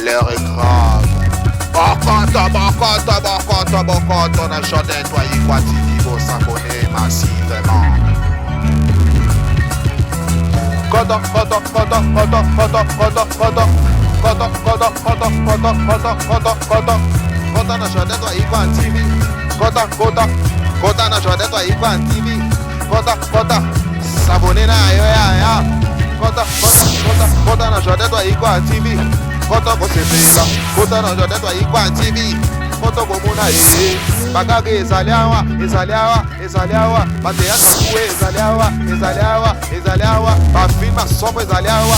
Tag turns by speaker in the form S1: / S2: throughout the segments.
S1: L'heure est grave. Bokoto, on a chanté toi y quoi TV pour s'abonner massivement. Koto, on a chanté toi y quoi TV. Koto, on a chanté toi y quoi TV. Koto, s'abonner na yo ya. Koto, on a chanté toi y quoi TV. Koto ko sepela, koto na jote to ikwa TV. Koto ko muna bagage ezaliawa, bateya kuwe ezaliawa, ba film sopo ezaliawa.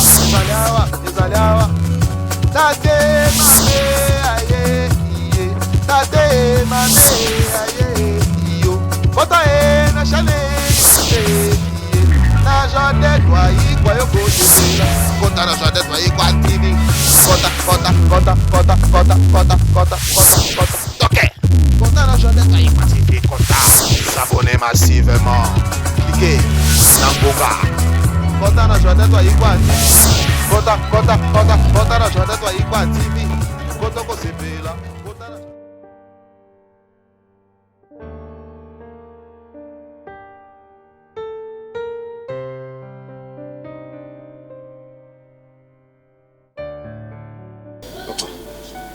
S1: Tate mame aye iyo. Koto na chale na jote to ikwa yo ko sepela. Koto na jote to ikwa TV. Kota. Ok. Kota na journée ta participer Kota. S'abonner massivement. Cliquez dans Boga. Kota na journée ta Kota na journée ta TV. Kota ko sepela.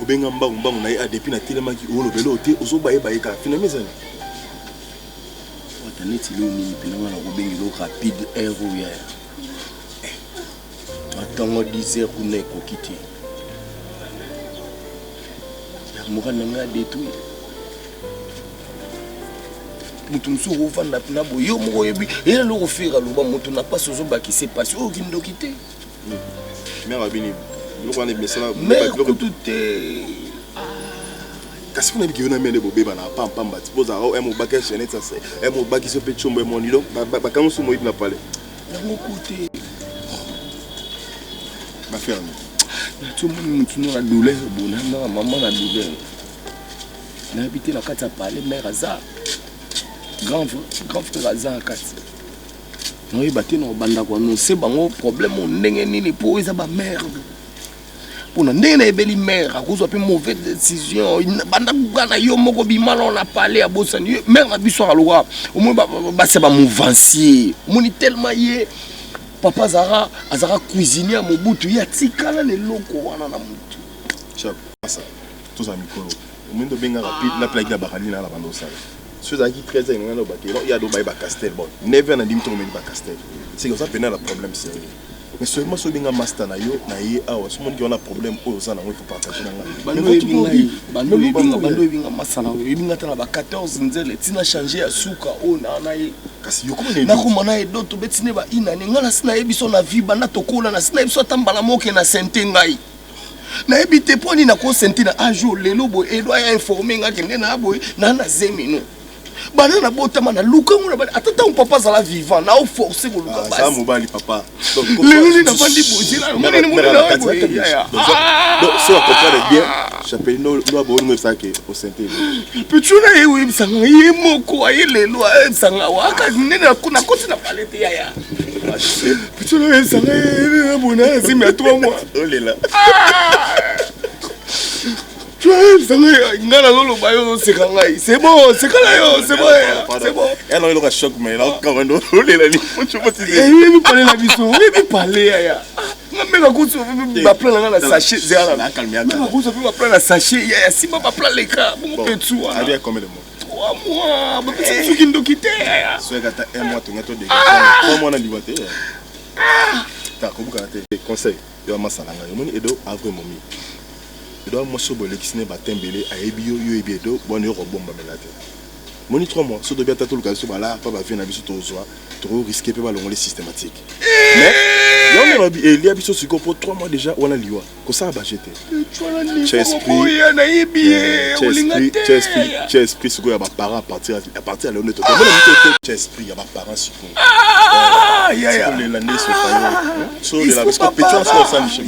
S2: Obenga mbang na ya depuis na telema ki olo belo te ozo baye ka finalement ça
S3: wataneti lo mini pinanga na obengi lo rapide aero ya atango 10h kuna ekokiti ya mokana nga détruire mutu musu ovanda pina boyo moko yebi ela lo ofira lo ba mutu na pas ozo bakise passe o kindoki te
S2: mère abini lokwa ne blessé là
S3: mais tout
S2: kasi kuna bikiona mende bobeba na pam bati poza o emo bakɛ chenette ça c'est emo bakisi pe chombo mo nilo ba kan su mo ibna pale
S3: na ngokote
S2: ma ferme
S3: na tumu mutu no la douleur bona na maman na douleur na habité na kati ya pale mère aza grand frère aza kati no ibate no banda kwa no se bango problème ndenge nini po eza ba mère pour na ndenge na ebeli mère akozwa pe mauvaise décision banda kugana yo moko bimala on a parlé à bosani mère na biso aloka au moins ba se ba mouvancier moni tellement ye papa azara cuisinier à Mobutu ya tikala le loko wana na mutu
S2: chap ça tout ça mikolo au moins de benga rapide na plaque na bakali na la bando ça ceux qui 13 ans ngana bakelo ya do ba castel bon never na dim to me ba castel c'est comme ça pena la problème sérieux. Mais seulement si on a master na yo na ye awa so mon qui on a problème o ça na il faut partager na
S3: bando ebinga masana ebinga tala ba 14 nzele tina changer asuka o na ye
S2: kasi yo comment
S3: na ko mona e doto betine ba ina ni ngala sina yebiso na vie bana tokola na sina yebiso tambala moke na sente ngai na ebite poni na ko sente na ajo lelo bo e doit informer ngaki ndena boy na zemino banana botama na luka ngona ba atata un papa zala vivant na o forcer ko luka ba
S2: ça mobali papa donc
S3: lelo na fandi bozila moni na donc
S2: so à comprendre bien chapelle no abo no ça que au santé
S3: petit na ye wi sanga ye moko aye lelo a sanga waka nena kuna koti na palette ya petit na sanga ye bona zimi à 3 mois
S2: oh là
S3: tu vois ngana lolo bayo c'est bon c'est bon
S2: elle a le choc mais là quand on est là tu peux te dire
S3: il parler la biso il parler ya ngamba ko ba plan na sachet zela
S2: na calmer
S3: ngamba ko ba plan na sachet ya si ba plan les cas bon petu
S2: a bien combien de mois
S3: 3 mois ba petit truc ndo quitter ya
S2: so gata 1 mois to ngato de 3 mois na liberté ta ko buka te conseil yo masala nga yo moni edo avre momi edo mo so bolé kisine ba tembele ayebi yo ebi edo bon yo robomba melate moni 3 mois so do bien tato luka so bala pa ba vina biso to zo trop risqué pe ba longole systématique mais yo me robi et lia biso siko pour 3 mois déjà wala liwa ko ça ba jeter
S3: esprit na yebi
S2: esprit siko ya ba parents à partir à l'honnête to esprit ya ba parents siko
S3: ya
S2: les landais so payo so de la parce que pétion so ça ni chez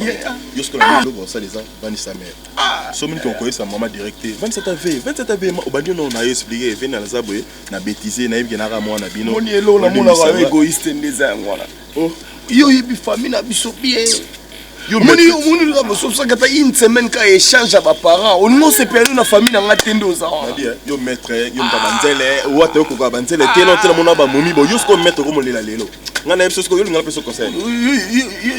S2: yo ce que la logo ça les ans bani sa mère so mini qu'on connaît sa maman directe 27 av au bandio non na expliquer venir na zabwe na bêtiser na yebike na ra moi na bino
S3: moni elo na mona ba égoïste ndeza ngwana
S2: oh
S3: yo yebi famille na biso bien. Moni la bosso ça kata une semaine ka échange ba parents. On non se perdu na famille na ngatende oza.
S2: Yo maître yo mbabanzele ou ate ko banzele telo telo mona ba momi bo yo sko maître ko molela lelo. Ngana biso sko yo ngala peso conseil.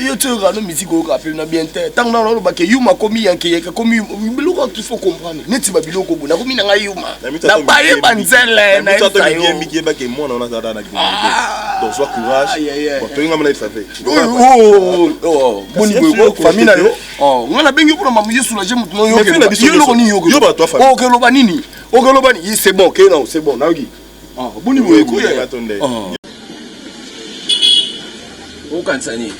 S3: Yo te rano musique ko rappel na bien te. Tant na lo ba ke yuma komi yanke yeka komi biloko qu'il faut comprendre. Neti ba biloko bona komi na yuma. Na ba ye banzele na
S2: ça te bien miki ba ke mona na za na dignité. Donc sois courage. Bon to ngama na savait.
S3: Boni famille na yo ngana bengi pour mamu yesu la jemu no yo yo ba toi famille OK loba nini OK loba ni c'est bon OK non c'est bon naogi boni boye ko ya
S2: attendez
S3: o kansani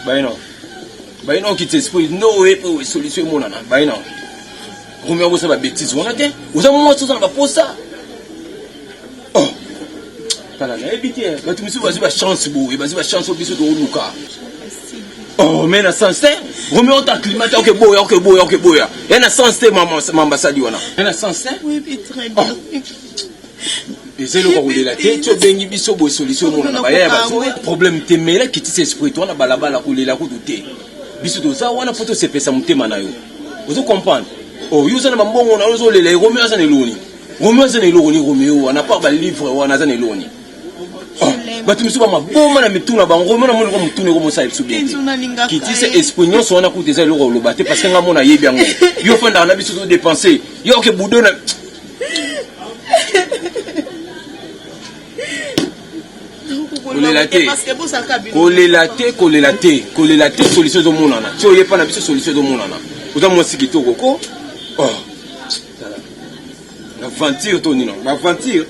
S3: bayino qui t'esprit no way pour solution mon nana bayino remets vous ça ba bêtise on a te vous avez moi tout ça va posta Kala na ebité ba tumisi ba chance bo e ba chance au biso to luka oh mais na sens remets ta climat OK boya et na sens mamba sali wana na sens
S4: oui très bien
S3: et c'est le rouler la tête tu bengi biso bo solution mon na ba ya ba problème temela qui tise esprit toi na balabala rouler la route te biso to ça wana photo se pesa mutema na yo vous comprendre oh yo sana mbongo na zo lela remets ça ne loni Romeo on a pas ba livre wana za ne loni batu misuba maboma na mituna bango mona mona ko mutune ko mosa ibsubi kitise espagnon so na ku déjà le lo baté parce que nga mona yebi yango yo fanda na biso to dépenser yo ke budo na kolelate solution zo mona na ti oyepa na biso solution zo mona na uza mwasi kitoko ko aventure Tony non aventure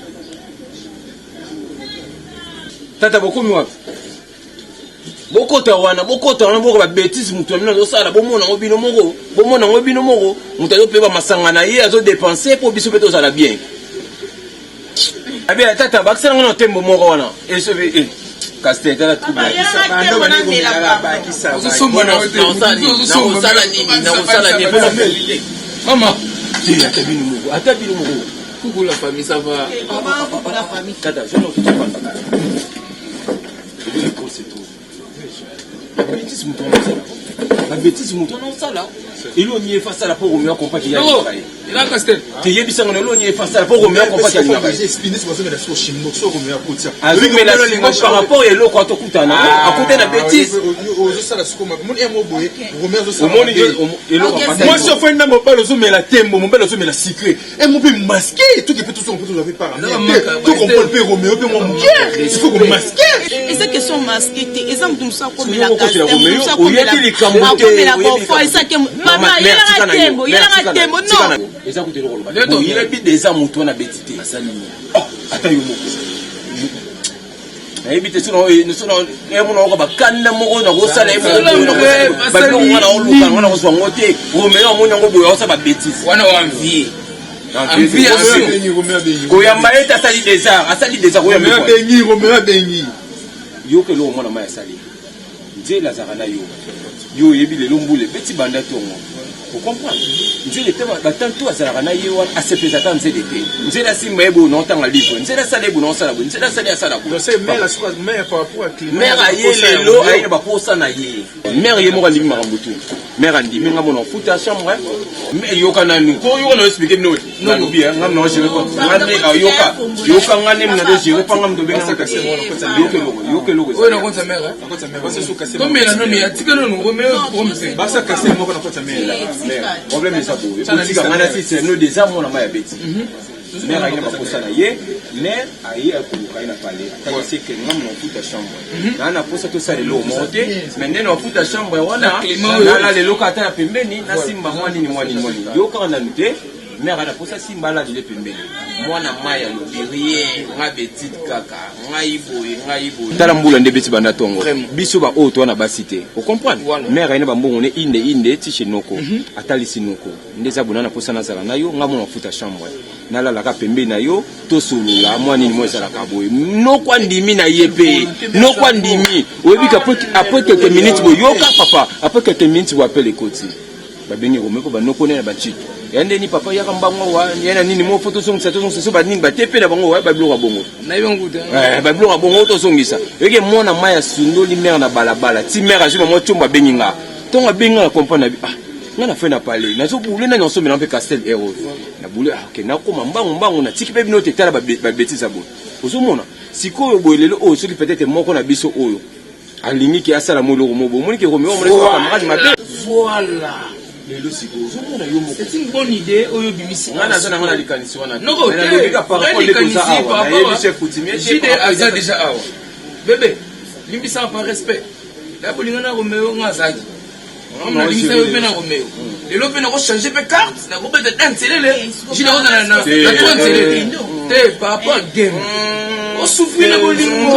S3: tata bokomi wapi bokota wana boko ba bêtise mutu amina zo sala bomona ngobino moko mutu azo peba masanga na ye azo dépenser pour biso peto sala bien abi tata bakisana ngona tembo moko wana esove Castel tala tout bien mama Atabino moko.
S4: Coucou la famille, ça va?
S3: Coucou la famille. Tata, je ne sais pas. C'est tout. La bêtise, mon tournant ça là. Et l'on y est face à la pauvre meilleur compas qui y a.
S4: Et là, Castel.
S3: Tu y es bien, l'on y est face à la pauvre meilleur compas qui y a.
S2: J'ai expliqué ce que c'est la sauce chimique, ça au meilleur côté.
S3: Avec mais la chimique par rapport à l'eau quand on coûte à côté de la bêtise. Moi, je fais un mobile au mais la tembo, mon bel au mais la secret. Et mon peu masqué, tout qui peut tout son peu, vous avez pas. Tout comprend le peu Roméo, peu mon il faut qu'on masque.
S4: Et cette question masquée, exemple, nous sommes comme la
S3: case. Où y a-t-il les camouflés?
S4: Maman, il y a la tembo, il y a la tembo, non.
S3: Et ça coûte le rôle. Il y a des armes autour de la bêtité. Attends, ebite suno emo ba kanna mo na go sala emo ba ko wana o luka wana go swango te o me o mo nyango boya o sa ba bêtise wana wa envie ko yamba eta sali des arts ko yamba bengi yo ke lo mo na ma sali nje la zakana yo yebi le lombule beti banda tongo vous comprenez? Nous les thèmes d'attendre à Sarana Yoan à se présenter en CDP. Nous la simba ebo non tant à livre. Nous la salé bon sala bon. Nous la salé à sala.
S2: Vous savez mais la chose mais par rapport à climat.
S3: Mère aye le lo aye ba posa na ye. Mère ye mo ka limi marambutu. Mère andi minga mo no futa chambre. Mais yoka na nu. Ko yoka no expliquer no. Non bien ngam no jere ko. Ngane yoka ngane mna do jere pa ngam do be ngam ka se mo ko sa yoke lo.
S4: Oui no ko sa mère. Ko sa mère. Parce que ka se. Comme elle no mi atika no no mais pour me c'est.
S2: Ba sa ka se mo ko na ko sa mère.
S3: Problème est ça pour eux. C'est nous des armes on a mal bêti. Mais rien pas pour ça là. Mais aïe a pour na parler. C'est que nous on fout ta chambre. Là on a pour ça tout ça les lots monter. Maintenant on fout ta chambre wana. Là les locataires pembeni na simba mwani. Yo quand on a noté mais on a pour ça simba là de pembeni. Mwana maya lo rien nga bêti kaka. Ngaibo. Tala mbula nde bêti banda tongo. Biso ba o to na ba cité. Vous comprenez? Mais rien ba mbongo ne inde ti chenoko. Atali sinoko. Ndeza bonana pour ça na zala na yo nga mo futa chambre. Na la ka pembe na yo to sulula mwani ni moza la kaboy. No kwa ndimi na yepe. No kwa ndimi. Oyebi ka après quelques minutes bo yoka papa. Après quelques minutes bo appelle les côtés. babengi Romeo ba nokone na bachiki yande ni papa ya kambango wa yana nini mo photo song so ba ningi ba tepe na bango wa ba biloko bongo
S4: na yo nguta
S3: ba biloko bongo to songisa yeke mona maya sundoli mère na balabala ti mère azuma mo chomba benginga tonga benga comprendre ah ngana fe na parler na zo boule na nyonso mena pe Castel Héros na boule ah ke na koma mbango na tiki pe bino te tala ba bêtise abo ozomona sikoyo boyelelo o soki peut-être moko na biso oyo alingi ki asala moloko mobo moni ke Romeo mo le camarade mabe
S4: voilà.
S3: C'est
S4: une bonne idée. Oyo bimisi.
S3: On a ça na likanisi wana.
S4: Non, ok. Par rapport à chef coutumier, JD aza déjà awa. Bébé, limbisa par respect. La bolingana Romeo ngazaki. On a limbisa yo pena Romeo. Et l'autre pena ko changer pe carte, na ko peut être un télé. JD na 30 télé. Té par rapport à game. On souffre na bolingo.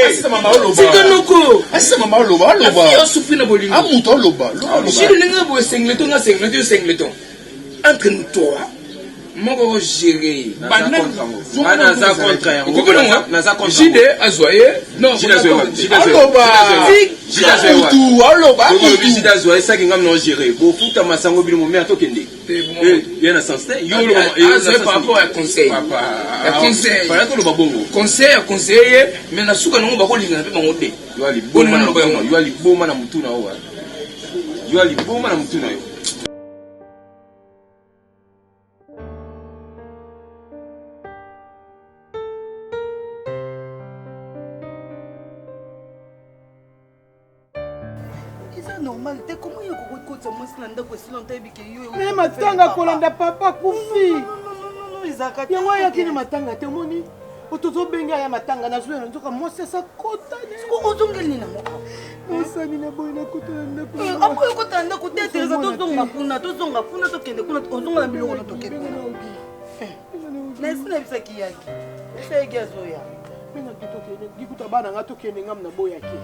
S3: Asa mama oloba.
S4: Sikanoko.
S3: Asa mama oloba.
S4: On souffre na bolingo.
S3: Amuto oloba.
S4: Si le nga bo singleton na singleton. Entre nous toi. Moko gérer.
S3: Bana za contraire.
S4: JD azoye. Non,
S3: JD azoye ça qui ngam non gérer. Bo futa masango bino mo mer to kende. Il y a un sens yo
S4: lo par rapport à conseil. Conseil.
S3: Para to lo babongo.
S4: Conseiller mais na suka no ba ko linga pe bango te.
S3: Yo ali boma na mutuna o wa. Yo ali boma na mutuna yo.
S5: Normal, t'es comment il y a beaucoup de temps moi si longtemps
S6: mais matanga kolanda papa kufi
S5: non Isaac
S6: yango ya kini matanga te moni otozo benga ya matanga na zuela nzoka moi c'est ça kota ne
S5: ko ozongeli na mo
S6: osani na boy na kota na ko
S5: apo kota na ko tetereza tozonga kuna tokende kuna ozonga na biloko tokende na sina bisaki yaki seki azoya
S6: mina kitokende gikuta bana nga tokende ngam na boy yaki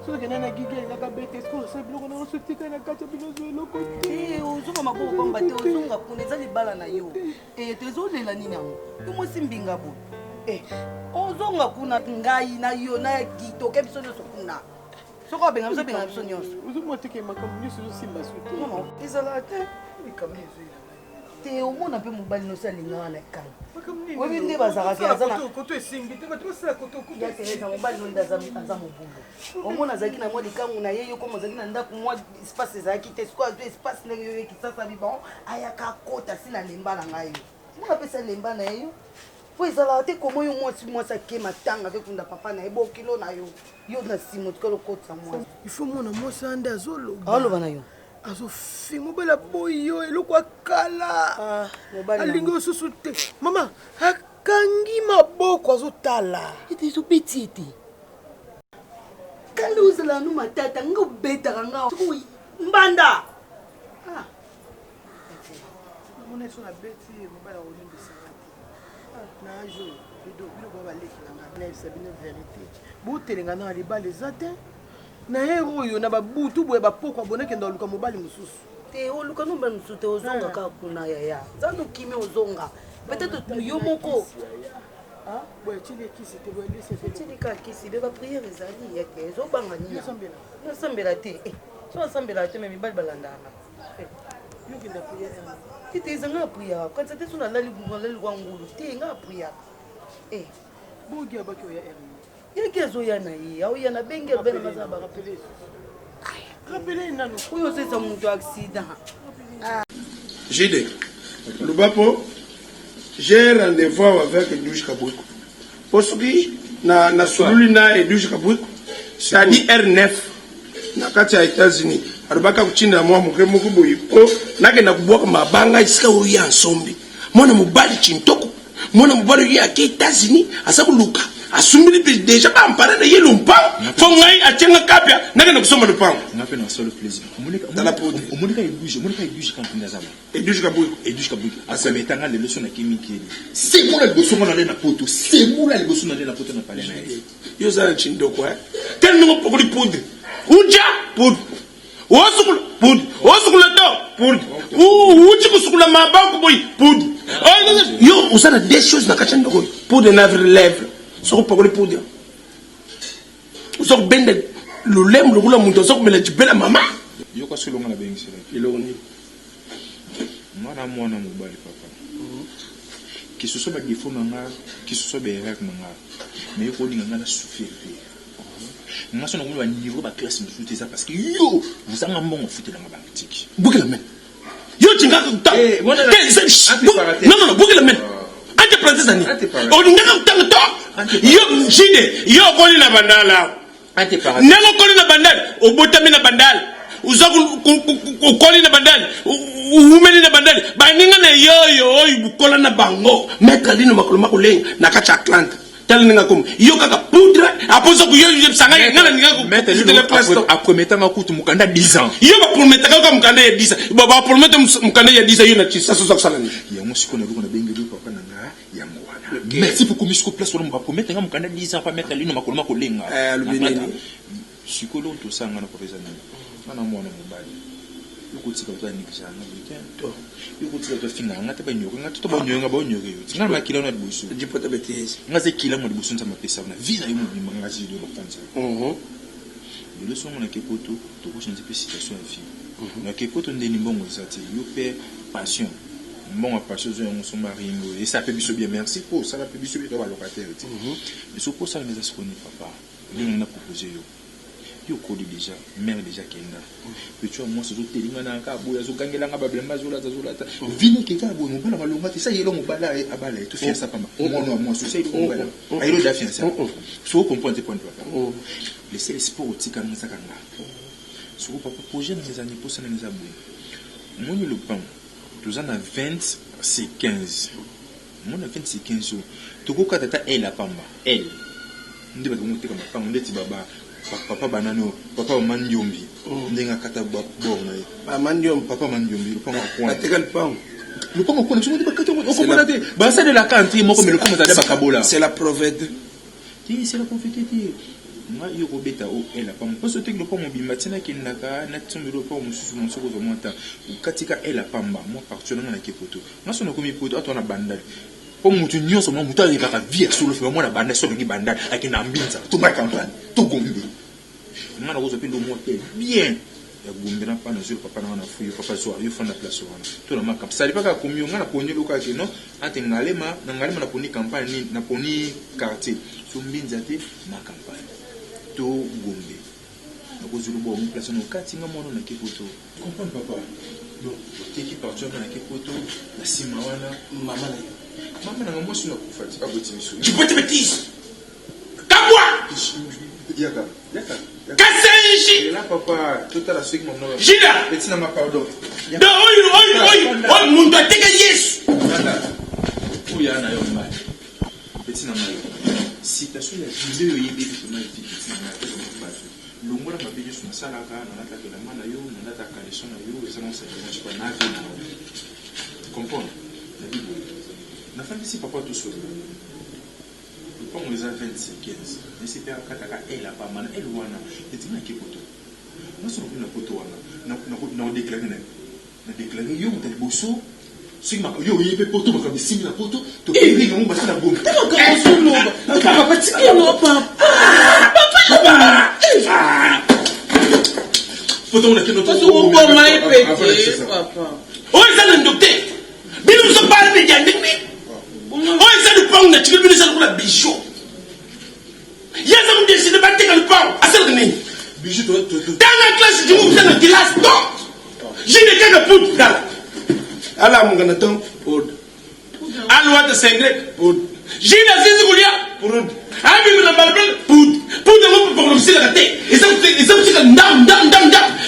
S6: soki nana gigeli naka bete sko sa biloko na osotika na kati bino zuelo kote
S5: ozonga maboko pamba te ozonga kuna eza libala na yo tezolela nini yango yo mosi mbinga bo ozonga kuna ngai na yo na gitoke biso nyonso kuna soko abenga biso nyonso
S6: ozomoteke makambo nyonso ozosimba su
S5: ezala te te omona mpe mobali nyonso alingaka na ekala oyebi nde bazalaki mobali nonde aza mobulu omona azalaki na mwa likangu na ye yo koma azalaki na ndako mwa espace ezalaki te siko azwi espace ndenge yo ekisasa bibon ayaka akota si na lemba na ngai yo mona apesa lemba na ye yo po ezalaka te komo yo mwasi ake matanga akekunda papa na ye bokilo na yo yo na nsima otikala okotisa mwasi
S6: ifo mona mwasi ande azoloba
S5: aoloba na yo
S6: azofi mobali aboyo eloko akala alingi osusu te mama akangi maboko azotala
S5: ete ezobeti ete kandi ozala no matata nga obetaka nga mbanda
S6: mona so na beti mobali akolimbisaka te na ajo biloko baleki nanga nayebisa bino verité botelenga na libala eza te na ye oyo na babutu boye bapoko abonakenda oluka mobali mosusu
S5: te oluka no mobali mosusu te ozonga kaka kuna yaya za nokimi ozonga peut-être yo moko
S6: boye tili ekisi te boye
S5: tili kaka kisi be bapriere ezali yeke ezobanga nini nasambela te so nasambela te me mibali balandana
S6: yokenda priere
S5: tete ezanga apriere kanisa te so nalali kwa ngulu te nga apriere
S6: bogi abaki oya
S5: yaki azoya na ye aoya na benge benamaza barapele
S6: nano
S5: oyo osesa moto accident
S4: JD Lubapo j'ai rendez-vous avec Douche Kabwiko parce que na sululi na Douche Kabwiko c'est-à-dire R9 na kati ya États-Unis alobaka kuchinda mwa mukemu boyi po nakenda kubwaka mabanga isika oya nsombi mwana mobali chintoko mwana mobali ya États-Unis asakuluka asumili déjà pas parler de yelo mpa fo ngai atenga kapya nakenda kusoma lupango
S2: ngape na solo plaisir
S4: tala poudre
S2: omonika idouche quand ndazama
S4: Douche Kabwiko
S2: asametanga le leçon na kimikeli c'est moi la leçon na le na poto c'est moi la leçon na le na poto na parler na
S4: yo za chindoko tel ngo pokoli poudre uja poudre osukula poudre osukula to poudre uji kusukula mabango boy poudre yo usana des choses na kachanda ko poudre na lèvre soko pokoli poudre soko bende le lem le kula muntu soko mela jibela mama
S2: yo kwa solonga na bengi sele
S4: iloni
S7: mwana mobali papa que ce soit des défauts nanga que ce soit des erreurs nanga mais ko linga na souffrir nga sona ko niveau ba classe me foot ça parce que yo vous en mbongo foot na ba critique bouge la main yo tinga ta non bouge la main ante princesse ani o linga ta yo jide yo ko na bandala ante para nengo ko na bandala o botami na bandala uzaku ukoli na bandali umeli na bandali baninga na yoyo bukola na bango meka lino makolo makulenga na kacha Atlanta tel ninga kom yo kaka poudre apoza ku yo sanga ngana ninga ko mettre le plasto a promettre makutu mukanda 10 ans yo ba promettre ka mukanda ya 10 ans ba promettre mukanda ya 10 ans yo na tisa so sala ni ya musiko na luko na bengi lu papa na nga ya mwana merci pour komisiko place wala ba promettre nga mukanda 10 ans pa mettre lino makolo makulenga lubinini sikolo to sanga na professeur ana mwana mobali ukutsika utanikiza na weekend ukutsika utafika ngata banyoka ngata to banyoka banyoka yo ngana makila na dibusu jipota betezi ngaze kila mo dibusu ntsama pesa na vina yo mo ngazi yo bafanza le son na kepoto to ko change situation ya vie na kepoto ndeni mbongo zati yo pe passion mbongo passion zo ngo son maringo et ça fait biso bien merci pour ça la fait biso bien locataire mais so pour ça les asconi papa ni na proposer yo yo kodi déjà mère déjà kenda puis tu vois moi ce telinga na ka boya zo gangela nga bablema zola vini ke ka boya mobala malonga te ça yelo mobala abala tout faire ça pas moi so c'est mobala ayelo da fiança so comprendre point papa laisser les sports tika nga sakanga so papa projet des années pour ça les abou moi le pan tous en a 20 c'est 15 moi na 20 c'est 15 to ko ka tata elle la pamba elle ndi ba ko mutika mapanga ndeti baba papa banano papa mandiombi ndenga kata borna ba mandiom papa mandiombi le panga point ategal pang le panga point tu me dis pas kata on comprend te ba ça de la cantine moko mais le panga za bakabola c'est la prophète qui c'est la prophétie moi yo robeta o elle pas parce que le panga bimatina ki naka na tsumbi le panga mususu monsoko zo monta katika elle pamba moi partir na na kepoto moi sono komi poto atona bandali pour mutu nyonso mo mutu ali kaka vie sur le feu moi na bandali so ngi bandali akina mbinza to ma campagne to gombe on a rose pendo monter bien ya gombe na pa na zero papa na fuyo papa so yo fanda place wana to na makap sali paka komi ngana ponye loka ke no ate ngalema na poni campagne na poni quartier so mbinza te na campagne to gombe na ko zuru bo mo place no katinga mono na kepoto comprendre papa donc teki partir na kepoto na sima wana mama na moi sur la kufa pas petit miso tu peux te bêtise kabwa yaka Kassenji là papa tout à la suite mon nom Gila petit na ma pardon do oy mundo ateka Yesu uya na yo mali petit na mayo citation ya vidéo yebe tout na petit na ma longo na mabeje sur sala ka na la de la mana yo na ta kaleson na yo ça non c'est pas na vie comprendre la Bible na femme ici papa tout seul quand on les a 25 15 mais c'est pas kataka elle a pas mal elle wana et tu n'as que poto moi sur na poto wana na déclarer yo tel bosso si ma yo yebe poto ma comme si na poto to pili ngo ba na bombe ka solo papa tiki no papa poto na kino to ko mai pete papa o ça le docteur bino so parle de jandimi oh ça le pang na tu veux ça pour la bijou il y a ça me décide de battre le pang à ça ni bijou dans la classe du monde dans la classe non j'ai des gars de poudre là ala mon gars ton poudre alwa de sengret poudre j'ai la saisie goulia poudre abi na balbel poudre no pour le sila kate et ça c'est ndam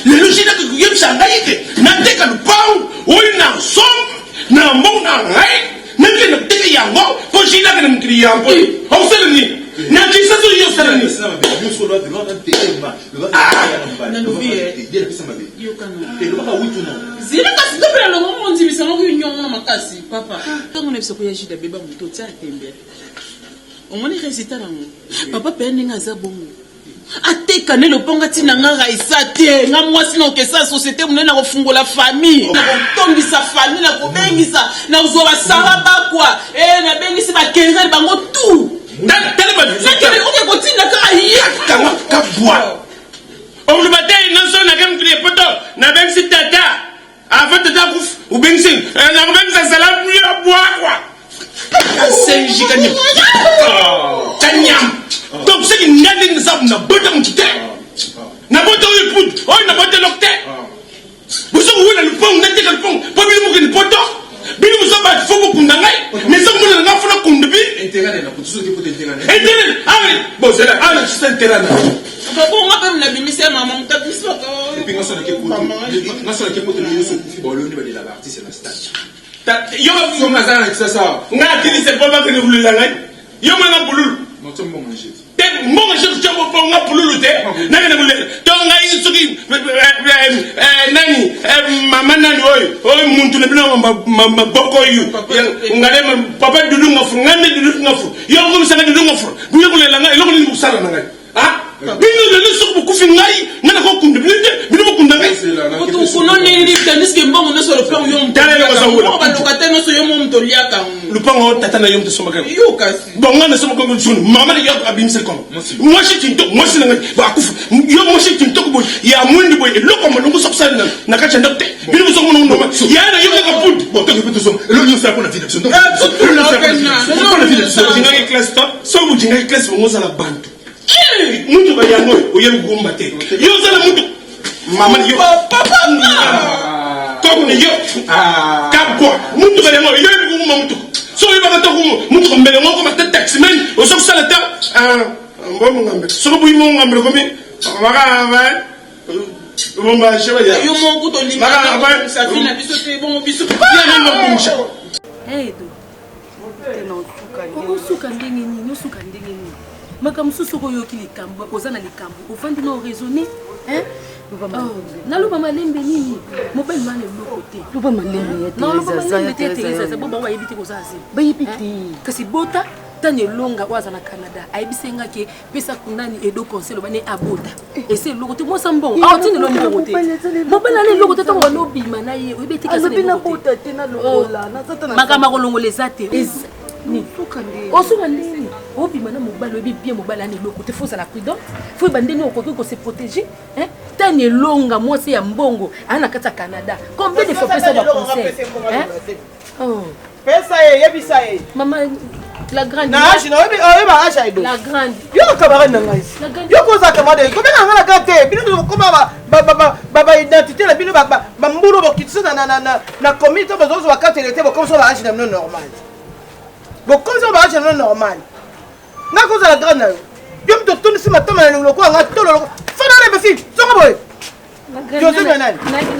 S7: le logique que yem sangaike na teka le pang ou na som na mon na rai nake na teke yango ko shi na kana mkiri yango au seleni na kisa so yo seleni yo so lo de lo na teke ma na no vie de pesa mabe yo kana te lo ka witu no zina ka stopela lo mo nzibisa no nyongo na makasi papa tango ne bisoko ya jida beba muto tsa tembe omoni résultat nango papa pe ninga za bongo ateka ne loponga tina nga raisa te nga mwasi na okesa société munena ko fungola famille na kotombisa famille na kobengisa na uzoba sala bakwa na bengisi ba kerel bango tout tele ba zakele oke kotina ka ayi kama kabwa on le matin non so na kam krier poto na bengisi tata avant tata kuf
S4: Ou bien c'est ça la pluie à boire quoi. C'est gigantesque. Kanyam. Donc c'est une nade de ça na bota mon tite. Na bota au poud. Oh na bota l'octet. Vous savez où le pont, n'était que le pont. Pas bien que le poto. Bien vous savez faut beaucoup d'angai. Mais ça vous n'a pas qu'on depuis. Intérêt na pour tout ce qui peut intérêt. Intérêt. Ah oui. Bon c'est là. Ah là c'est intérêt.
S8: Papa, on va même la bimisi à maman, t'as vu ça?
S7: Et puis, on s'en a qui pour te dire, bon, le niveau de la partie, c'est la stage.
S4: Yo, on a ça. On a dit, c'est pas que nous voulons la langue. Yo, on a voulu.
S7: Non, tu m'as mangé.
S4: Mon manger, tu as pas pour le thé. N'a rien à voulu. Tu as eu ce qui. Nani, maman, nani, oh, mon tout le monde, ma boko, you. On a même papa de l'ungafou, n'en est de l'ungafou. Yo, on s'en a de l'ungafou. Vous voulez la langue, l'on nous sale la langue. Ah? Bino le sur beaucoup fingai, n'a pas qu'on de blinde, bino beaucoup d'angai.
S8: On a une tennis qui est bon, on est sur le plan yom. On va locataire, nous sommes yom de liaka.
S4: Le pan tatana yom de somaka.
S8: Yo, kasi.
S4: Bon, on a sommes comme une maman de yom abim c'est comme. Moi, je t'into, moi, c'est la va couf. Yo, moi, je t'into, il y a moins de boy, le comme nous sommes ça, n'a qu'à t'en docter. Bino nous sommes non, il y a un yom de poudre. Bon, tu peux te sommes. Le lieu c'est pour la vie de son. Le lieu c'est pour la vie de son. Tu n'as classe top, sans vous dire classe, on a la bande. Mutu ba yango oyeli gumba te yo zala mutu mama yo papa ko ni yo kabwa mutu ba yango oyeli gumba mutu so yo ba to mutu mbele ngoko ba taxi men o so sala ta mbomo ngambe so bu mo ngambe ko mi maka ba bomba sheba ya
S8: yo mo ko to lima sa fina biso te bon biso ya
S4: no kumsha
S9: do suka ndenge nini suka ndenge nini makambo susu koyoki likambo kozana likambo ofandi na raisonner hein naloba malembe nini mobali wana eloko te
S5: loba malembe
S9: te Teresa bo bawa yebi te kozala se bayebi te kasi bota tani elonga waza na Canada ayebisenga ke pesa kundani edo conseil bane abota ese eloko te mosa mbongo tini elongo te mobali wana eloko te tongo lobima na ye oyebi te kasi na bota te na lokola na satana makama kolongola eza te ni osuka ndeni obima na mobali oyebi bien mobali ana eloko te faut la prudence faut bandeni okoki ko se protéger hein tani elonga mwasi ya mbongo ana kata Canada combien de fois pesa ba conseil hein oh
S6: pesa yebisa ye
S9: maman la grande
S6: na je no ba acha ido
S9: la grande
S6: yo camarade na ngai yo ko za camarade ko bena ngala kate bino ko ba identité la bino ba mburo ba kitsa na comité bazozo ba kate le te ba comme ça ba acha na normal bon comme ça va acha na normal na ko za la grande yo mto tuni sima toma na loko nga tolo fana le befi songa boy yo se nani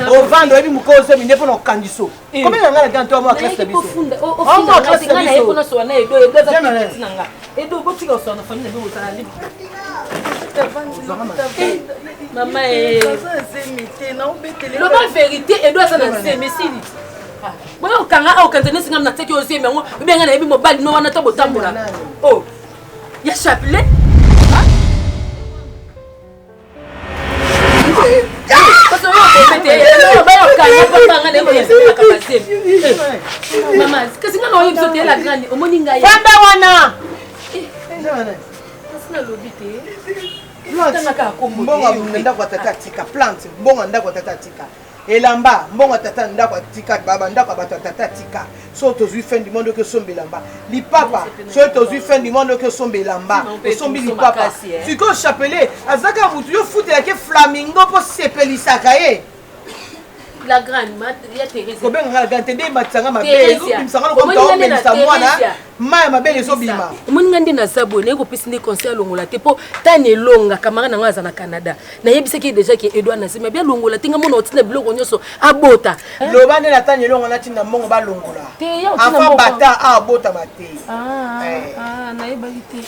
S6: o vando ebi mukoze mine pona kandiso comme na ngala ganto mo classe biso
S9: o funda classe ngana e pona so na edo za tinanga edo ko tika so na fani na bi usana libi maman le bon vérité edo ça na se mesili bon okanga okantene singa na teki osie mengo benga na ebi mobali no wana to botambola oh ya chapelet Maman, qu'est-ce que nous avons fait la grande au moninga ya?
S6: Fanda wana.
S9: Sina lobité.
S6: Mbonga mnenda kwa tata tika plante, mbonga nda kwa tata tika. Elamba, mbonga tata nda kwa tika baba nda kwa tata tika. So tozui fin du monde que sombe lamba. Li papa, so tozui fin du monde que sombe lamba. Sombi li papa. Tu ko chapelet, azaka mutu yo foute la ke flamingo po sepelisaka ye.
S9: La grande mat ya Teresa.
S6: Ko benga gantende matsanga mabe, bimsanga ko to melisa mwana. Maya mabele so bima.
S9: Moninga ndi na sabone ko pesi ne conseil longola te po tane longa kamara na ngaza na Canada. Na yebiseki déjà que Edouard na sima bien longola tinga mona otina biloko nyoso abota.
S6: Lobande na tane longola tinga mbongo ba longola.
S9: Te ya
S6: otina mbongo. Afa bata abota mate.
S9: Na yebali te.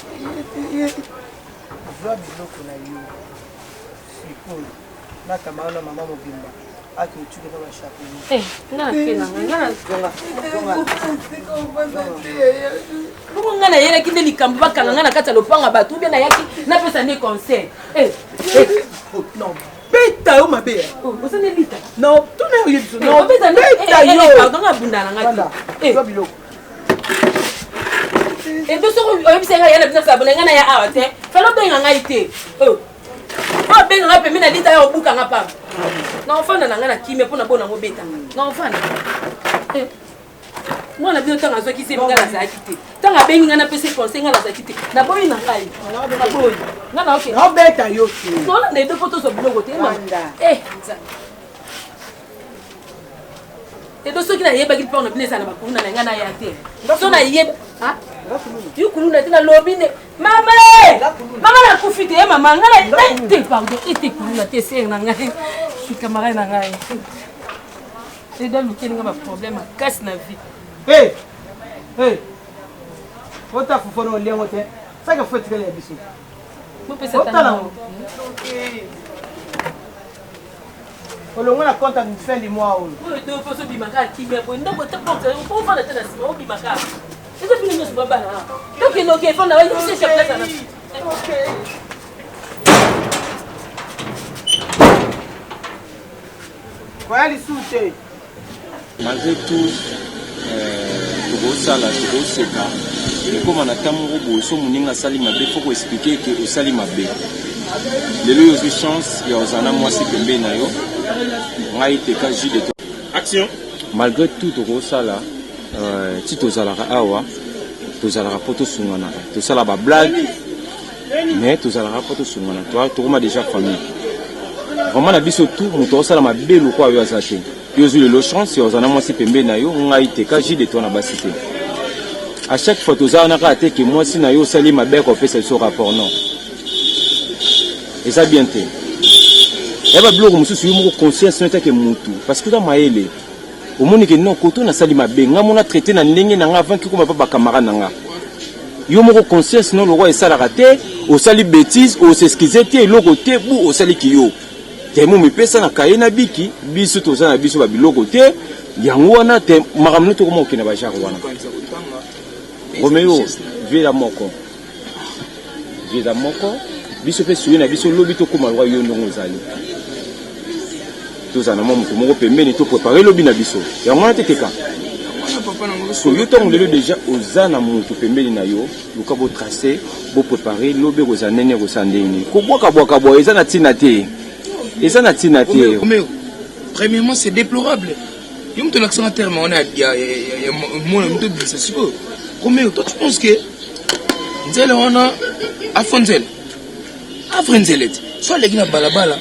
S6: Vla biloko na yo. Sikoyo. Na kamara na mama mobimba. Aki uchuke kama chapelet.
S9: Ngana pena ngana ngana yela kinde likambo bakanga ngana kata lopanga batu bien na yaki na pesa ne conseil
S6: non beta yo mabe
S9: osa ne lita
S6: non tout na yo
S9: non beta yo pardon ngabunda na ngati
S6: zo biloko
S9: ndo soko oyebisa nga yana bina sabona ngana ya awa te falo benga ngai te oh benga ngape mina lita yo buka ngapa na ofana na ngana kimia pona bona ngobeta na ofana Moi, la vie, tant à qui c'est nga la zakité. Tant à bengi nga na pese conseil nga la zakité. Na boyi na ngai. Na boyi. Nga na okay.
S6: Na beta yo.
S9: Non, na de photos sur blog côté. Eh. Et donc ceux qui na yeba qui porte na bine ça na bakuna na nga na ya te. So na yeba. Ah. You kuluna tena lobby ne. Mama! Mama na kufite mama nga na te pardon. Ite kuluna te ser na ngai. Je suis camarade na ngai. C'est dans le qu'il y a un problème à casse la vie.
S6: Hey! Hey! What the fuck on lien hotel? Ça que faut tirer les bisous.
S9: Vous pouvez s'attendre.
S6: On le a compte à une fin du mois.
S9: Vous deux personnes qui m'ont qui me pour une autre porte. On va faire la tête au bimaka. C'est ça fini notre baba là. Donc il OK, faut na c'est chef là. OK.
S6: Voilà les sous.
S10: Malgré tout, tokosala tokoseka ekoma na ntango moko boye so moninga asali mabe fo koexplike ke osali mabe lelo yo ozwi chance ya ozala na mwasi pembeni na yo ngai teka ju de to action malgré tout tokosala ti tozalaka awa tozalaka mpo tosunganaka tosala bablage mais tozalaka mpo tosungana tokoma déjà famille vraiment na biso tout moto osala mabe lokwa oyo aza te yo ozwi lelo chance ya ozala na mwasi pembeni na yo ngai teka ju de to na basi te à chaque fois tozala na kaka te ke mwasi na yo osali mabe kopesa biso rapport non eza bien te yaba biloko mosusu yo moko conscience no etake mutu parce que oza mayele omoni ke non koto nasali mabe nga mona traité na ndenge na nga avant kikoma pa bacamarade na nga yo moko conscience no lokwa esalaka te osali bêtise oseskize te eloko te bu osali ki yo te mo mipesa na kaye na biki biso toza na biso babiloko te yango wana te makamno tokoma okende bajare wana Romeo vela moko biso pe suye na biso lobi tokoma lwa yo ndongo ezali tozana mo moto moko pembeni to préparer lobi na biso yango wana te teka so yo ntongo lelo déjà oza na moto pembeni na yo luka bo tracer bo préparer lobi koza nene kosa ndeni kobwaka boye eza na ntina te
S3: Romeo, premièrement c'est déplorable. Yo mto l'accent à terme on a moi mto bisa siko. Romeo, toi tu penses que nzela wana afonzel afrenzelet soit les gina balabala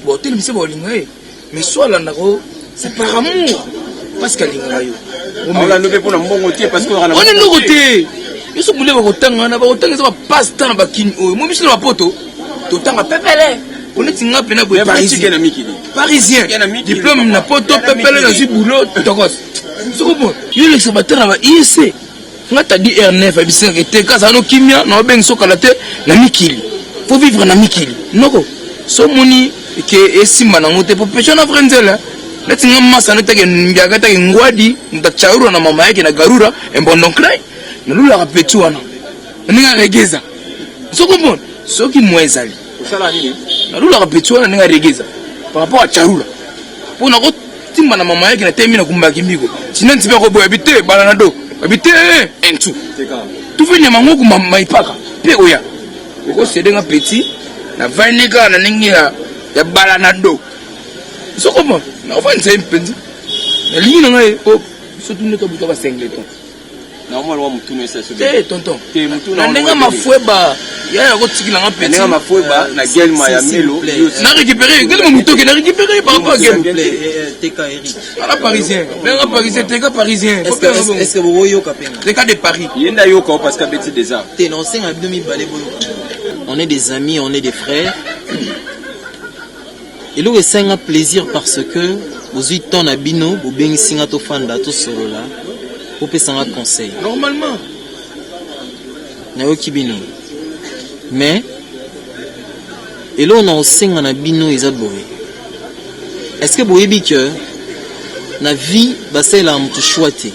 S3: bo tel bise bo lingae mais soit là nako c'est par amour parce que lingae yo
S10: on la nobe pour na mbongo tie parce que on
S3: est no côté yo so boule ba kotanga na ba kotanga ça passe temps ba kin o mo biso na poto to tanga pepele on est tinga pena bo parisien diplôme na poto pepele na ju boulot tokos soko bon yo l'exabateur na ba IC ngata di R9 abisa ke kaza no kimia na obeng sokala te na mikili faut vivre na mikili noko so moni ke esimba na ngote po pecho na frenzela leti ngama sana take mbiaka take ngwadi ndachauru na mama yake na garura embondo cry na lula ka petu wana ninga regeza soko bon soki mwezali
S10: osala nini
S3: na lula ka petu wana ninga regeza par rapport à charula po na ko timba na mama yake na temi na kumbaki mbiko sinanti pe ko boya bite bala na do habité en tout tout fait nyama ku maipaka pe oya ko sedenga petit na vainega na ningia ya bala na do so comment na va nse mpenzi na lingi na ngai ko surtout ne to buka ba singleton
S10: na mo wa mutu no esa so
S3: te tonton
S10: te mutu
S3: na nenga mafueba ya ko tikila nga petit
S10: nenga mafueba na gelma ya melo
S3: na récupérer gelma mutu ke na récupérer par rapport à game
S11: TK Eric
S3: la parisien TK parisien
S11: est-ce que vous voyez au Capena
S3: TK de Paris
S10: yenda yoko parce que beti des arts
S11: t'es non c'est un demi balé bolo on est des amis on est des frères et là c'est un plaisir parce que vous êtes ton abino vous bien singa to fanda to solo là pour passer un conseil
S3: normalement
S11: na yo kibino mais et là on a aussi un abino isaboé est-ce que vous voyez que la vie bah c'est là on te choisir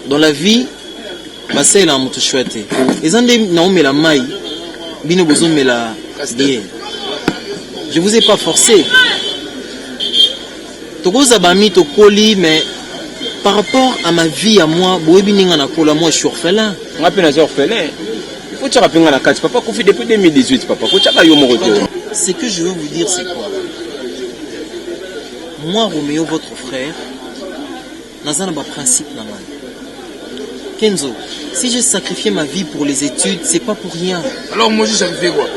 S11: dans la vie bah c'est là on te choisir et ça non mais la maille bino besoin mais la je vous ai pas forcé tokoza bami tokoli mais par rapport à ma vie à moi boyebi ninga na kola moi je suis orphelin
S10: ngapi na orphelin il faut tshaka pinga na kati papa ko fi depuis 2018 papa ko tshaka yo moko to
S11: ce que je veux vous dire c'est quoi moi, Roméo, votre frère, Nazana ba principe na man. Kenzo, si j'ai sacrifié ma vie pour les études, c'est pas pour rien.
S3: Alors moi, j'ai sacrifié quoi?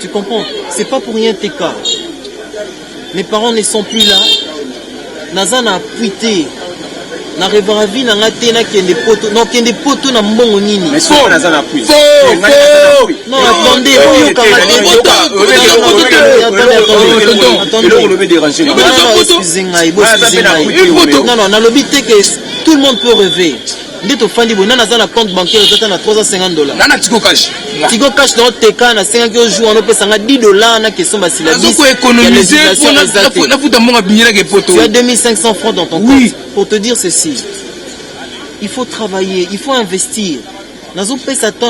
S11: Tu comprends? C'est pas pour rien tes cas. Mes parents ne sont plus là. Nazana a puité. Na rêve vie na ngate na kende poto. Non, kende poto na mbongo nini.
S10: Mais c'est Nazana a puité.
S11: Non, attendez, non, non, tout le monde peut rêver. Dès que tu as un compte bancaire, tu as $350.
S3: Tigo Cash.
S11: Tigo Cash, tu as $5 jours, on peut $10 qui sont basés là. Tu as 2500 francs dans ton compte. Pour te dire ceci, il faut travailler, il faut investir. Nous avons payé ça pour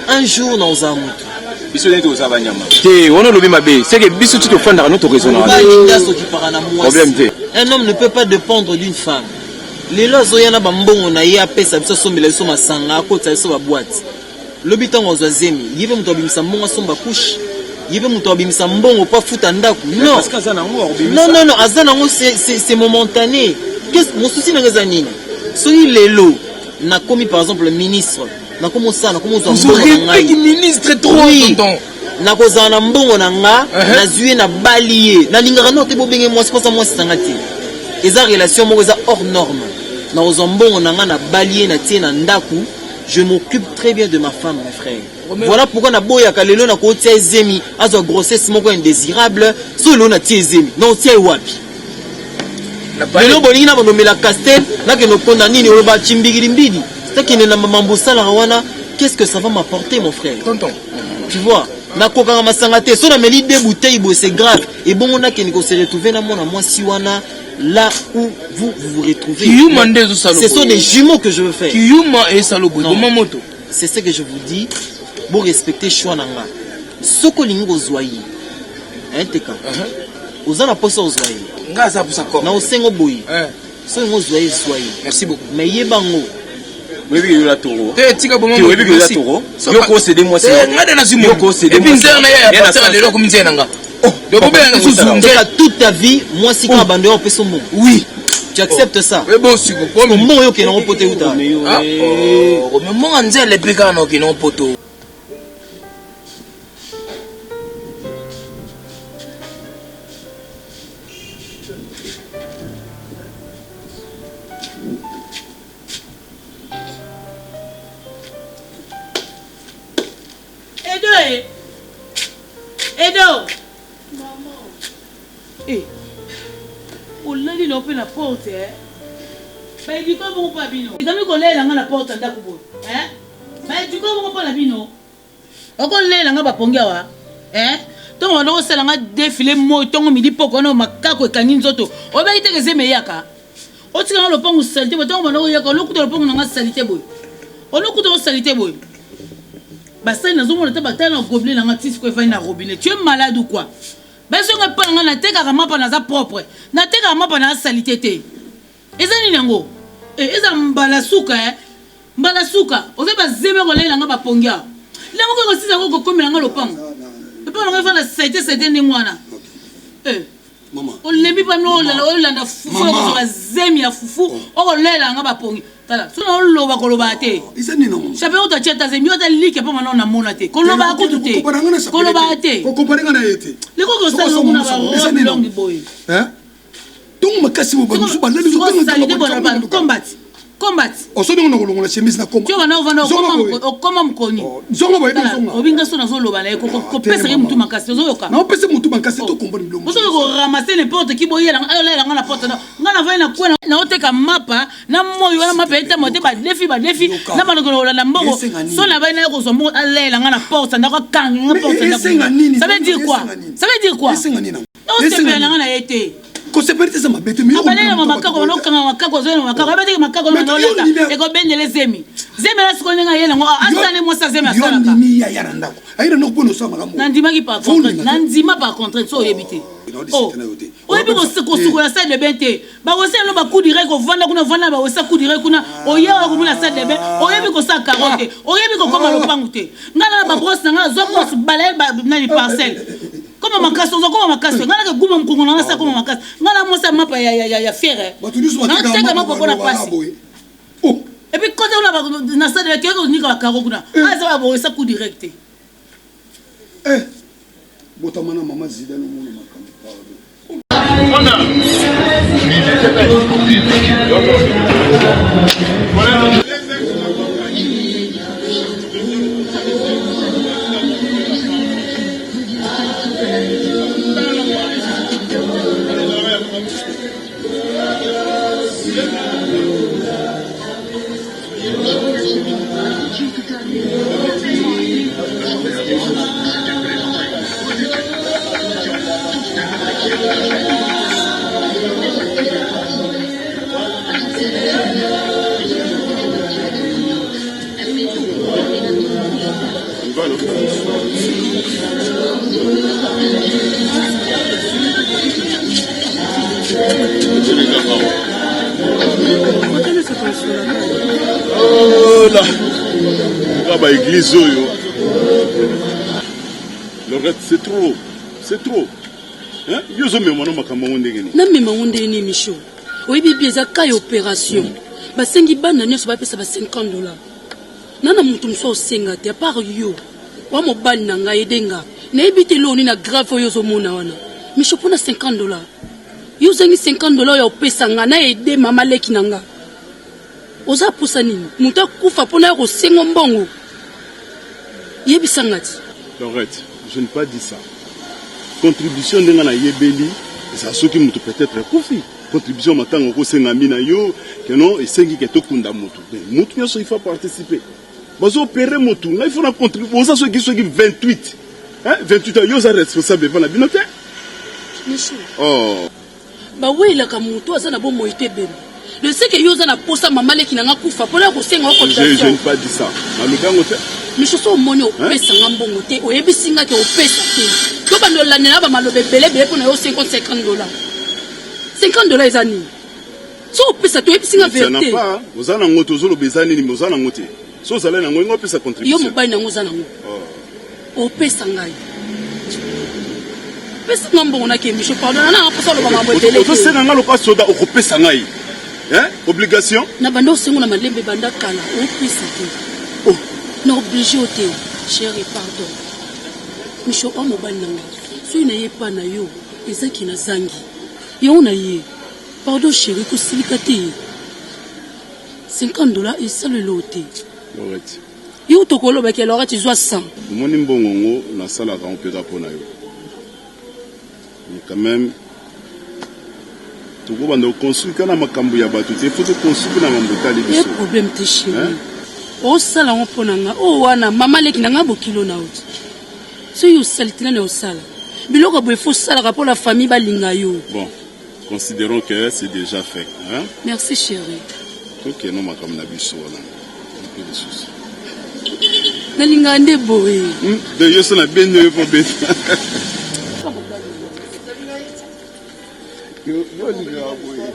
S11: un jour dans un mout.
S10: C'est
S11: un homme ne peut pas dépendre d'une femme. Les lois zoyana bambongo na ye apesa biso sombela biso masanga akota biso ba boîte. Lobi tango zazemi, yebe muto abimisa mbongo somba couche. Yebe muto abimisa mbongo pa futa ndaku. Non. Parce que azana ngo abimisa. Non non non, azana ngo c'est momentané. Qu'est-ce mon souci na ngazanini? Soyi lelo na komi par exemple le ministre. Na komo ça na komo zo mbongo na ngai.
S3: Ministre trop tonton.
S11: Na kozana mbongo na nga, na zuye na balier. Na lingaka no te bobenge moi c'est pas ça moi c'est ngati. Eza relation mo eza hors norme. Na ozambongo na nga na balier na tie na ndaku, je m'occupe très bien de ma femme mes frères. Voilà pourquoi na boya ka lelo na ko tie ezemi, azo grossesse moko indésirable, so lelo na tie ezemi. Non tie wapi? Lelo bolingi na bono mela castel, na ke no konda nini o ba chimbigiri mbidi. C'est que na mambo sala wana, qu'est-ce que ça va m'apporter mon frère?
S3: Tonton.
S11: Tu vois? Na kokanga masangate, so na meli deux bouteilles bo c'est grave. Et bon on a que ko se retrouver na mona moi si wana. Là où vous vous retrouvez, ce sont des jumeaux que je veux faire. C'est ce que je vous dis. Pour respecter Chouananga. Ce que vous avez un teka. Vous avez pas ça Ozoaï. Na osengo boy. Ce que vous avez merci beaucoup. Mais yebango.
S10: Oui, oui, la taureau. Tu veux la taurero? Yoko c'est des mois. Yoko c'est des mois.
S11: Toute ta vie, moi si tu as abandonné, on peut son monde. Oui. Tu acceptes ça?
S3: Oui, bon, si vous pouvez.
S11: Comment est-ce que nous poté ou ta?
S3: Mais moi, on dit les pécanos qui n'ont poteau.
S5: Edo. Eh, on l'a dit l'open la porte, hein. Mais du coup, on pas bino. Et quand on l'a la porte, on a coupé, hein. Mais du coup, on pas la bino. On l'a la ba pongawa, hein. Donc on a la défilé moi, ton midi pour qu'on a macaco et canine zoto. On va y être les meillaka. On tient le pont salité, mais on a yaka, on a le pont on a salité boy. On a coupé salité boy. Basta na zomo na tabata na gobelet na ngati ko fa na robinet. Tu es malade ou quoi? Basta nga pa nga na teka ka mapa na za propre. Na teka mapa na salité te. Ezani nango. Eza mbala suka Mbala suka. Oze ba zeme ko lela nga ba pongia. La mo ko sisa ko komela nga lopango. E pa nga fa na salité ndengwana. Maman. On lebi pa no la na fufu ko ba zemi ya fufu. O lela nga ba pongi. Sinon, on va colobater. Ça peut être que tu as des mieux de pour maintenant na monate. Coloba ko tuté. Coloba té.
S12: Ko comprendre na yete.
S5: Les ko ça on a long boy.
S12: Hein? Donc makasi mo ba musu ba leli zo
S5: combat. Combat.
S12: O so ndongo ngolongola chemise na combat.
S5: Tu vas na comment mkoni.
S12: Zongo boy zongo.
S5: Obinga so na zo loba na ko pesa ke mutu makasi zo yoka.
S12: Na pesa mutu makasi to comprendre bilongo.
S5: Oso ko ramasser n'importe qui boy la na porte na. Nga na va na kwa na oteka mapa na moyo na mapa eta mote ba défi na ba ngolo na mbongo. So na ba na ko so mo alela nga na porte na ko kanga na porte na. Ça veut dire quoi? Ça veut dire quoi? On se fait na na été.
S12: Ko se perdre ça ma bête mais.
S5: Abale na makako no kanga makako zo na makako. Ba te makako na leta. E ko bendele zemi. Zemi na siko nga yela ngo asane mo sa zemi asana ka.
S12: Ni ya yara ndako. Ayira no ko no so makamo.
S5: Nandima ki par contre. Nandima par contre so yebite. Oh, oui, mais on la salle de bain. Bah, aussi, on va coup direct, on va vendre, on va coup direct, on a comme la salle de bain, on a mis comme ça carotte, on a mis comme le pangoute. On a la brosse, on a la balai, on a les parcelles.
S8: Comment ma casse, comment ma casse, ngana ka guma mkongo na ça comment ma casse. Ngana mo ça mapa ya fier.
S12: Ba tu dis so
S8: na teka ma ko na passe.
S12: Oh.
S8: Et puis quand on a na ça de quelqu'un ni ka karo kuna. Ah ça va bo ça coup direct.
S12: Botamana mama zida no mo makambo.
S2: Oh là, bah église yo. Lorette, c'est trop, hein? Yo zo me mwana makamba ngondenge ni.
S9: Na me mangonde ni Micho. Oyebi bieza ka opération. Ba sengi bana nyoso ba pesa ba $50. Nana mutu mso osenga te par yo. Wa mobali na ngai edenga. Na ebite lo ni na grave yo zo mona wana. Micho pona $50. Yo zengi $50 ya opesa nga na ede mama leki nanga. Oza pusa nini? Muta kufa pona ko sengo mbongo. Yebisa ngati.
S2: Lorette, je n'ai pas dit ça. Contribution de na yebeli, ça soki mutu peut-être kufi. Contribution matango ko senga mina yo, que non et sengi ke to kunda mutu. Mutu yo il faut participer. Bazo opérer mutu, là il faut na contribuer. Oza soki 28. Hein? 28 ans yo za responsable devant la binote.
S9: Micho.
S2: Oh.
S9: Ba wela ka mutu asa na bo moite bem. Le sais que yo za na posa mama leki nanga kufa pona ko senga ko
S2: Je n'ai pas dit ça. Na lubango te.
S9: Micho so moni opesa ngambongo te oyebisinga ke opesa te. To bando la nela ba malobe belebele pona yo $50. $50 ezani. So opesa to yebisinga vérité.
S2: Ça n'a pas. Ozana ngoto zolo bezani ni mozana ngote. So zala na ngo opesa contribution.
S9: Yo mobali na ngoza na ngo. Opesa ngai. Pesa ngambongo na ke Micho pardon na opesa lo ba mambo belebele.
S2: To senga ngalo kwa soda okopesa ngai. Hein? Obligation?
S9: Na bando sengo na malembe banda kala opesa te.
S2: Oh.
S9: Na obligé au te, chérie, pardon. Micho, oh, mobile nanga. Soy na ye pa na yo, ezaki na zangi. Yo na ye. Pardon, chérie, ko silikate. $50 et ça le loté.
S2: Lorette.
S9: Yo to kolo ba ke Lorette zwa 100.
S2: Moni mbongo na sala ka on peut apona yo. Mais quand même tu vas nous construire kana makambo ya batu te faut construire na mambota les biso.
S9: Problème te chérie. O sala ngopona nga o wana mama leki nanga bokilo na oti. So yo salitina na osala. Biloko bo faut sala rapport la famille balinga yo.
S2: Bon, considérons que c'est déjà fait, hein?
S9: Merci chérie.
S2: OK, non makambo na biso wana. Un peu de souci.
S9: Na linga nde boye.
S2: De yo so na bendo yo po beta. Yo linga boye.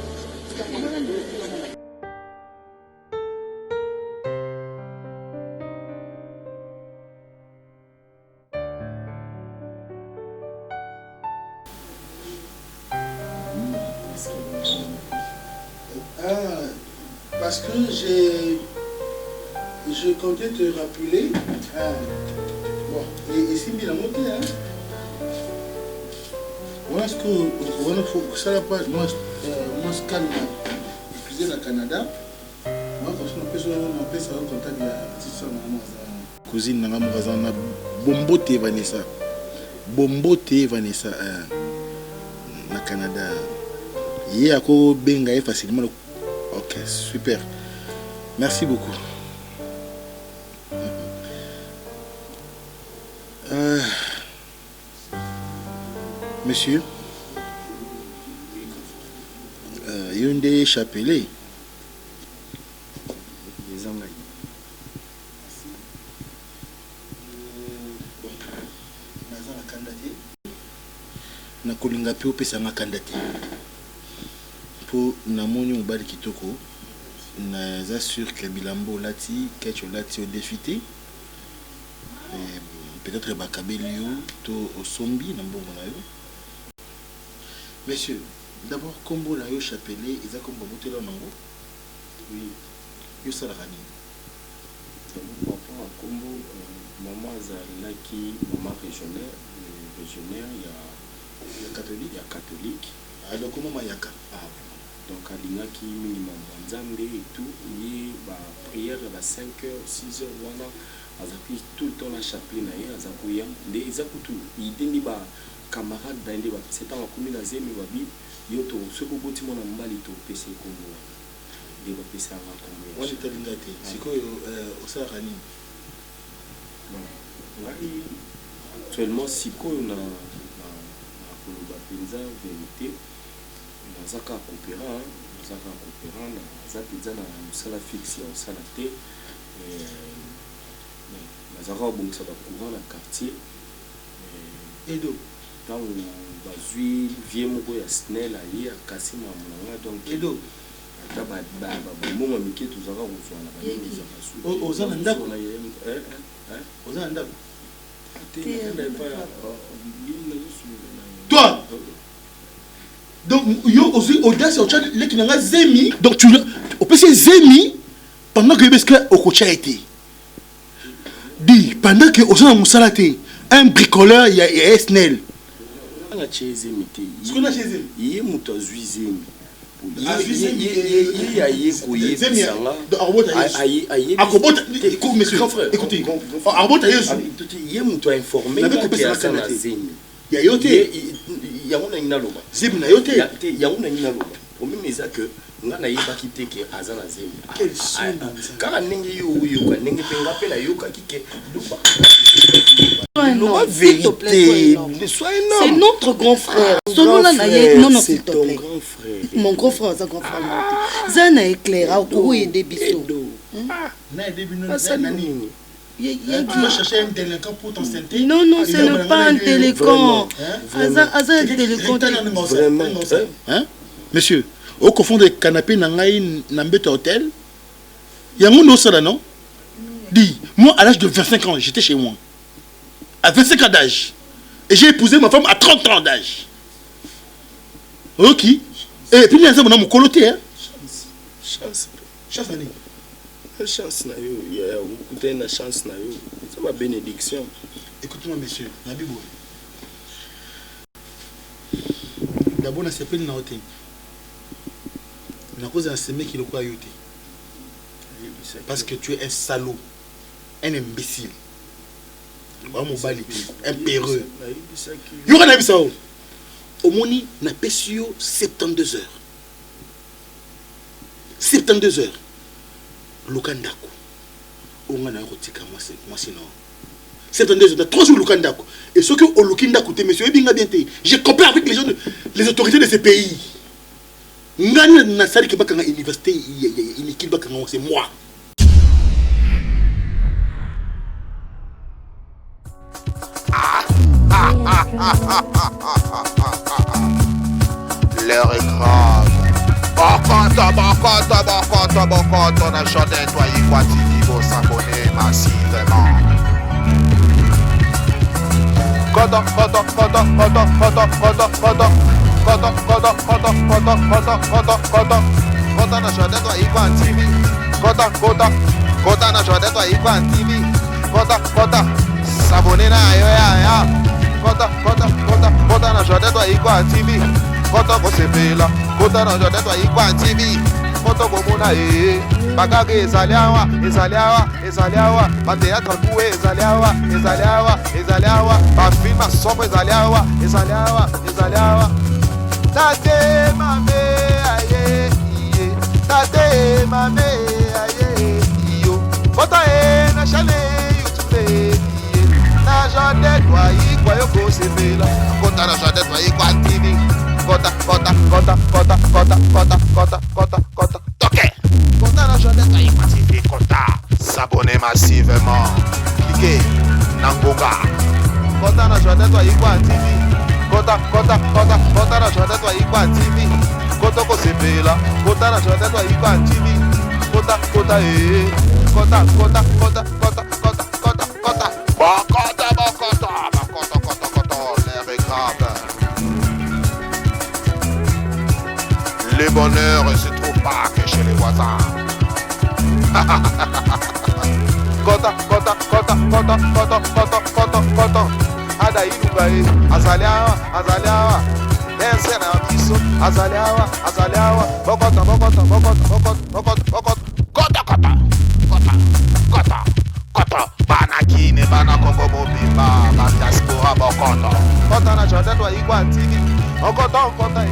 S12: Parce que je comptais te rappeler. Bon, et c'est bien la montée, hein. Voilà ce que ça n'a pas. Moi, scan épuisé le Canada. Moi, parce qu'on appelle ça un contact de la petite soeur. Cousine, na Bombote Vanessa. Bombote Vanessa na Canada. Il y a quoi benga facilement. Ok, super. Merci beaucoup. Monsieur, il y a un chapelet. Na kolinga pe opesa nga kandate po na moni mobali kitoko na za sûr que bilambo lati kecho lati o défité peut-être Bakabelio, to Osombi, Nambongo na yo. Messieurs, d'abord, combo la yo chapelet, ils ont comme boboté là nango. Oui, yo salarani.
S3: Par rapport à combo, maman Zalaki, maman régionnaire, il y a catholique.
S12: Alors comment Mayaka?
S3: Donc alingaki minimum Nzambe et tout, il y a prière à 5h, 6h, voilà. Azaki tout le temps la chapelet na ye, azakuya, les azakutu, il dit ba camarade d'aller ba, c'est en la commune azemi babi, yoto, ce que vous dites mon ambali to PC combo. Il va PC à la combo.
S12: Moi j'étais lingate, c'est quoi au Sarani?
S3: Actuellement, si on a la vérité, Zaka coopérant, Zapizana, Sala fixe, Sala T, Nazara bon ça va courant dans le quartier.
S12: Et donc,
S3: quand on va jouer, vieux moko ya Snell aïe, à Kassim à Moulanga, donc.
S12: Et donc,
S3: bon, on Mickey, tout ça, on voit la
S12: aux Anandako. Aux Anandako. Toi! Donc, yo aussi audace au chat les qui n'ont zemi. Donc tu au PC zemi pendant que parce que au coach a été. Dit pendant que au sein de Moussalate un bricoleur il y a Snell.
S3: On a chez zemi.
S12: Ce qu'on a chez zemi.
S3: Il y a muto zemi.
S12: Il y a écoutez monsieur, écoutez, il y a muto informé. Il y a yoté.
S3: Il y a un inaloba.
S12: Zemi na yoté.
S3: Il y a un inaloba. Au même exemple que nga na yeba kite ke azana zemi.
S12: Quel son.
S3: Car nengi yo ka nengi penga pe la yo ka kike.
S5: Non,
S3: s'il te plaît,
S5: c'est notre grand frère. Selon la naïe, non, s'il te plaît.
S3: Grand frère.
S5: Mon grand frère, c'est un grand frère. Zana éclaira au courant et des bisous.
S12: Na début non nani. Tu vas chercher un délinquant pour ton santé.
S5: Non, ce n'est pas un délinquant. Aza un délinquant.
S3: Vraiment.
S12: Hein? Monsieur, au confond des canapés nangaï n'ambete hôtel. Il y a mon os là, non? Dis, moi à l'âge de 25 ans, j'étais chez moi. À 25 ans d'âge. Et j'ai épousé ma femme à 30 ans d'âge. Ok. Et puis il y a mon coloté, hein?
S3: Chance.
S12: Chance, Nani.
S3: Chance na yo, il y a écouté une chance na yo. C'est ma bénédiction.
S12: Écoute-moi, monsieur, Nabibou. D'abord, on s'appelle Naoté. On a causé un semé qui le croit yoté. Parce que tu es un salaud, un imbécile, un péreux. Il y aura un avis au moni n'a pas su 72 heures. 72 heures. Lukandako. On a un rotika, moi c'est non. 72 heures, 3 jours Lukandako. Et ce que au Lukindako, monsieur, j'ai compris avec les autorités de ces pays. Ngana na sali ke bakanga université inikili bakanga c'est moi.
S1: L'heure est grave. Bokoto, on a chanté toi Ikwatini, faut s'abonner massivement. Koto, na chanté toi Ikwatini. Kota na chanté toi Ikwatini. Kota, s'abonner na yo ya. Kota na chanté toi Ikwatini. Kota ko sepela. Kota na chanté toi Ikwatini. Kota ko mona Bagage ezaliawa. Bateatra kuwe ezaliawa. Bafilma sopo ezaliawa. Tate mame aye iye. Tate mame aye iyo. Kota na chale YouTube iye. Na jade toi ikwa yoko sepela. Kota na jade toi ikwa TV. Kota. Toke. Kota na jade toi ikwa TV. Kota. S'abonner massivement. Cliquez. Nangoga. Kota na jade toi ikwa TV. Kota na jade toi ikwa TV. Kota ko sepela. Kota na jade toi ikwa TV. Kota. Kota. Bokota. bonheur ne se trouve pas que chez les voisins. Kota, kota, kota, kota, kota, kota, kota, kota. Ada ilugae, azaliawa, azaliawa. Ese na biso, azaliawa, azaliawa. Bokota, bokota, bokota, bokota, bokota, bokota. Kota, kota, kota, kota, kota. Bana kine, bana Congo Mobimba, ba diaspora bokota. Kota na chodetwa igwa TV. Okota, okota,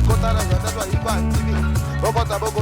S1: kota na chodetwa igwa TV. Bokota, bokota.